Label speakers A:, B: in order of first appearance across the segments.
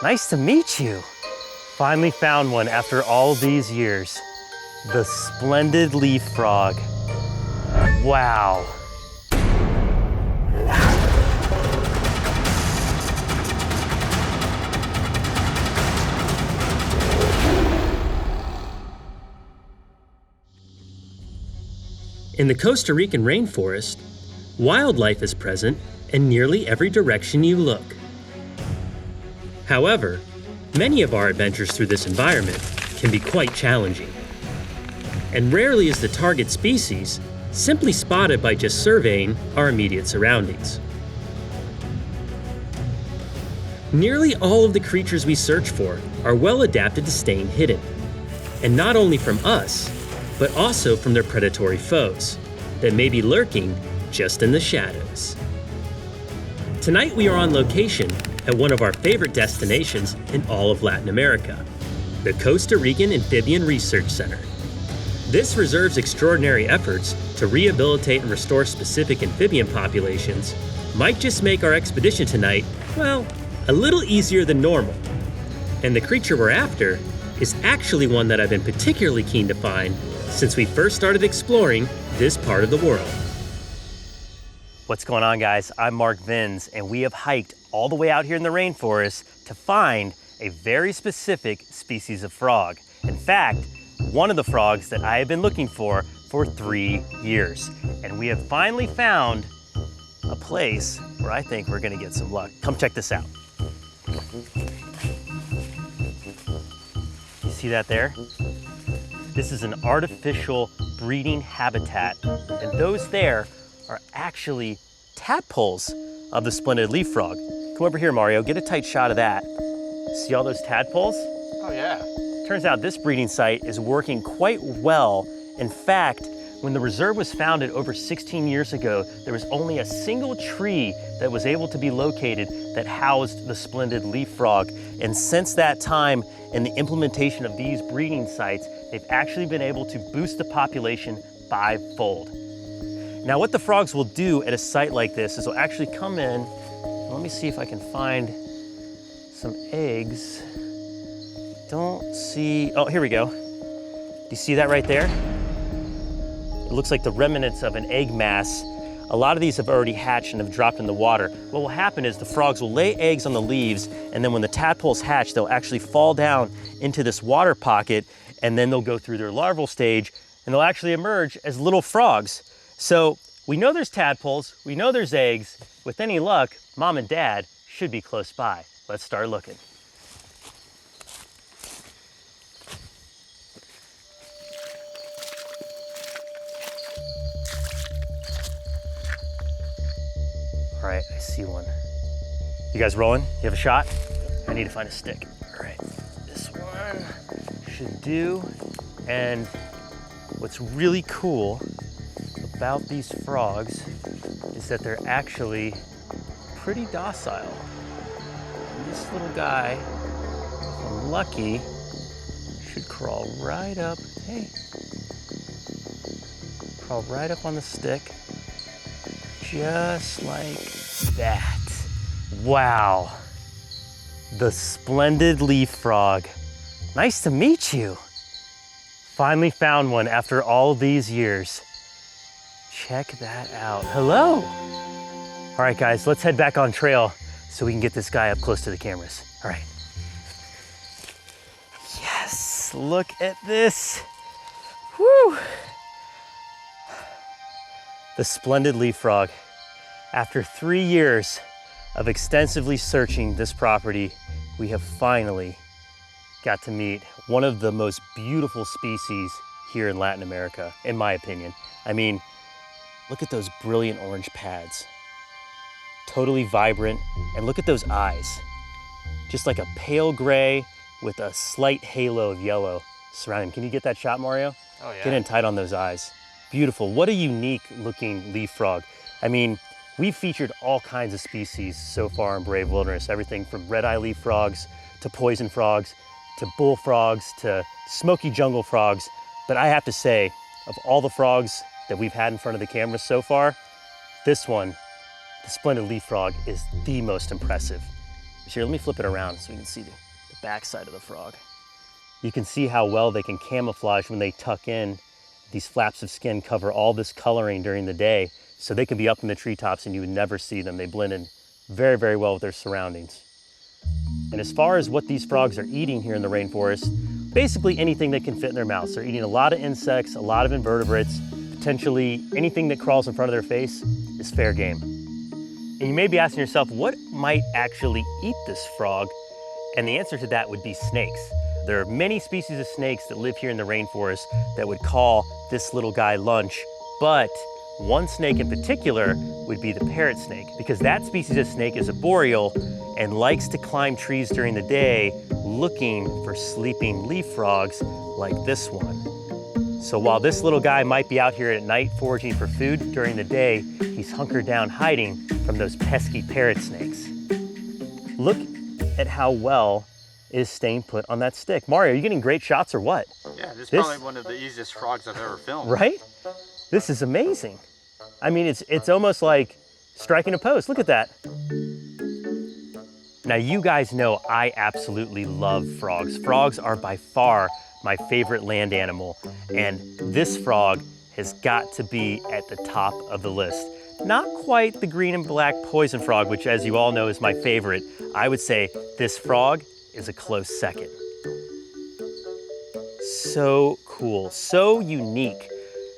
A: Nice to meet you. Finally found one after all these years. The Splendid Leaf Frog. Wow. In the Costa Rican rainforest, wildlife is present in nearly every direction you look. However, many of our adventures through this environment can be quite challenging. And rarely is the target species simply spotted by just surveying our immediate surroundings. Nearly all of the creatures we search for are well adapted to staying hidden, and not only from us, but also from their predatory foes that may be lurking just in the shadows. Tonight we are on location at one of our favorite destinations in all of Latin America, the Costa Rican Amphibian Research Center. This reserve's extraordinary efforts to rehabilitate and restore specific amphibian populations might just make our expedition tonight, well, a little easier than normal. And the creature we're after is actually one that I've been particularly keen to find since we first started exploring this part of the world. What's going on, guys? I'm Mark Vins, and we have hiked all the way out here in the rainforest to find a very specific species of frog. In fact, one of the frogs that I have been looking for 3 years. And we have finally found a place where I think we're gonna get some luck. Come check this out. You see that there? This is an artificial breeding habitat, and those there are actually tadpoles of the Splendid Leaf Frog. Come over here, Mario, get a tight shot of that. See all those tadpoles?
B: Oh yeah.
A: Turns out this breeding site is working quite well. In fact, when the reserve was founded over 16 years ago, there was only a single tree that was able to be located that housed the Splendid Leaf Frog. And since that time, and the implementation of these breeding sites, they've actually been able to boost the population 5-fold. Now, what the frogs will do at a site like this is they'll actually come in, and let me see if I can find some eggs. Don't see, oh, here we go. Do you see that right there? It looks like the remnants of an egg mass. A lot of these have already hatched and have dropped in the water. What will happen is the frogs will lay eggs on the leaves, and then when the tadpoles hatch, they'll actually fall down into this water pocket, and then they'll go through their larval stage, and they'll actually emerge as little frogs. So we know there's tadpoles, we know there's eggs. With any luck, mom and dad should be close by. Let's start looking. All right, I see one. You guys rolling? You have a shot? I need to find a stick. All right, this one should do. And what's really cool about these frogs is that they're actually pretty docile. And this little guy, if I'm lucky, should crawl right up. Hey, crawl right up on the stick. Just like that. Wow. The Splendid Leaf Frog. Nice to meet you. Finally found one after all these years. Check that out. Hello. All right, guys, let's head back on trail so we can get this guy up close to the cameras. All right. Yes, look at this. Woo. The Splendid Leaf Frog. After 3 years of extensively searching this property, we have finally got to meet one of the most beautiful species here in Latin America, in my opinion. I mean, look at those brilliant orange pads. Totally vibrant, and look at those eyes. Just like a pale gray with a slight halo of yellow surrounding him. Can you get that shot, Mario?
B: Oh yeah.
A: Get in tight on those eyes. Beautiful. What a unique looking leaf frog. I mean, we've featured all kinds of species so far in Brave Wilderness, everything from red-eye leaf frogs to poison frogs to bullfrogs to smoky jungle frogs. But I have to say, of all the frogs that we've had in front of the camera so far, this one, the Splendid Leaf Frog, is the most impressive. Here, let me flip it around so you can see the back side of the frog. You can see how well they can camouflage when they tuck in. These flaps of skin cover all this coloring during the day, so they can be up in the treetops and you would never see them. They blend in very, very well with their surroundings. And as far as what these frogs are eating here in the rainforest, basically anything that can fit in their mouths. They're eating a lot of insects, a lot of invertebrates, potentially anything that crawls in front of their face is fair game. And you may be asking yourself, what might actually eat this frog? And the answer to that would be snakes. There are many species of snakes that live here in the rainforest that would call this little guy lunch, but one snake in particular would be the parrot snake, because that species of snake is arboreal and likes to climb trees during the day looking for sleeping leaf frogs like this one. So while this little guy might be out here at night foraging for food, during the day, he's hunkered down hiding from those pesky parrot snakes. Look at how well it is staying put on that stick. Mario, are you getting great shots or what?
B: Yeah, this is probably one of the easiest frogs I've ever filmed.
A: Right? This is amazing. I mean, it's almost like striking a pose. Look at that. Now, you guys know I absolutely love frogs. Frogs are by far my favorite land animal, and this frog has got to be at the top of the list. Not quite the green and black poison frog, which, as you all know, is my favorite. I would say this frog is a close second. So cool, so unique,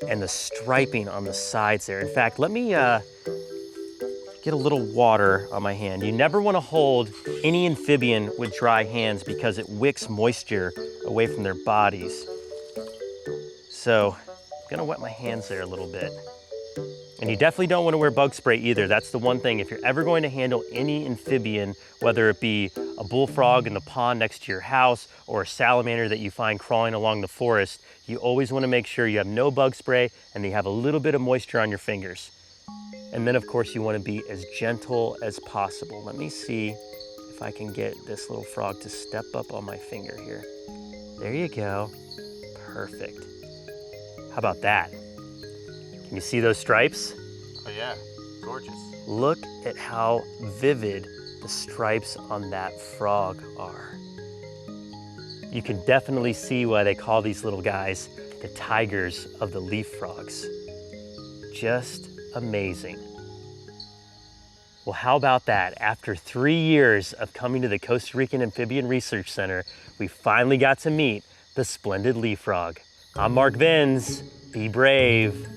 A: and the striping on the sides there. In fact, let me get a little water on my hand. You never want to hold any amphibian with dry hands because it wicks moisture away from their bodies. So I'm gonna wet my hands there a little bit. And you definitely don't want to wear bug spray either. That's the one thing. If you're ever going to handle any amphibian, whether it be a bullfrog in the pond next to your house or a salamander that you find crawling along the forest, you always want to make sure you have no bug spray and you have a little bit of moisture on your fingers. And then of course you want to be as gentle as possible. Let me see if I can get this little frog to step up on my finger here. There you go. Perfect. How about that? Can you see those stripes?
B: Oh yeah, gorgeous.
A: Look at how vivid the stripes on that frog are. You can definitely see why they call these little guys the tigers of the leaf frogs. Just amazing. Well, how about that? After 3 years of coming to the Costa Rican Amphibian Research Center, we finally got to meet the splendid leaf frog. I'm Mark Vins. Be brave.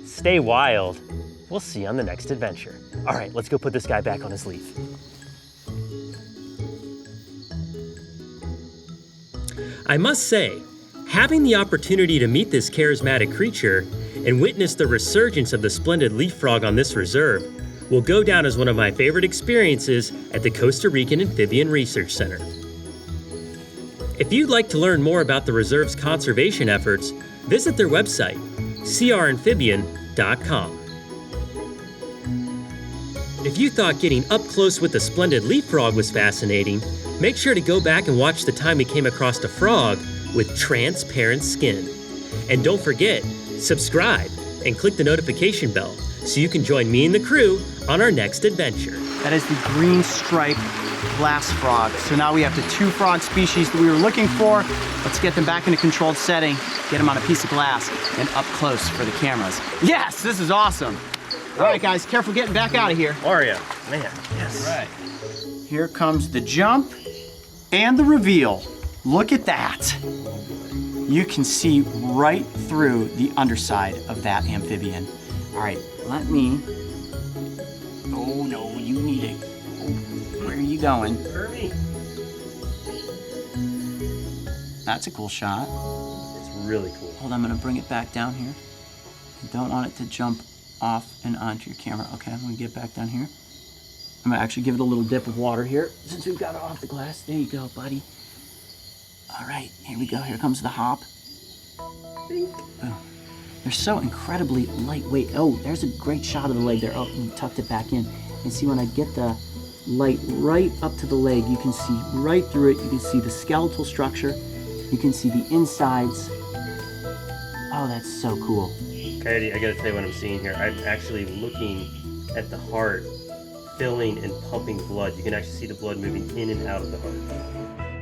A: Stay wild. We'll see you on the next adventure. All right, let's go put this guy back on his leaf.
C: I must say, having the opportunity to meet this charismatic creature and witness the resurgence of the splendid leaf frog on this reserve will go down as one of my favorite experiences at the Costa Rican Amphibian Research Center. If you'd like to learn more about the reserve's conservation efforts, visit their website, cramphibian.com. If you thought getting up close with the splendid leaf frog was fascinating, make sure to go back and watch the time we came across a frog with transparent skin. And don't forget, subscribe and click the notification bell so you can join me and the crew on our next adventure.
D: That is the green striped glass frog. So now we have the 2 frog species that we were looking for. Let's get them back in a controlled setting, get them on a piece of glass, and up close for the cameras. Yes, this is awesome. All right, guys, careful getting back out of here.
A: Mario, man, yes.
D: All right. Here comes the jump and the reveal. Look at that. You can see right through the underside of that amphibian. All right, let me, oh no, you need it. Where are you going?
A: Kirby.
D: That's a cool shot.
A: It's really cool.
D: Hold on, I'm gonna bring it back down here. I don't want it to jump off and onto your camera. Okay, I'm gonna get back down here. I'm gonna actually give it a little dip of water here since we've got it off the glass. There you go, buddy. All right, here we go. Here comes the hop. Boom. They're so incredibly lightweight. Oh, there's a great shot of the leg there. Oh, and tucked it back in. And see, when I get the light right up to the leg, you can see right through it. You can see the skeletal structure. You can see the insides. Oh, that's so cool.
A: Coyote, I gotta tell you what I'm seeing here. I'm actually looking at the heart filling and pumping blood. You can actually see the blood moving in and out of the heart.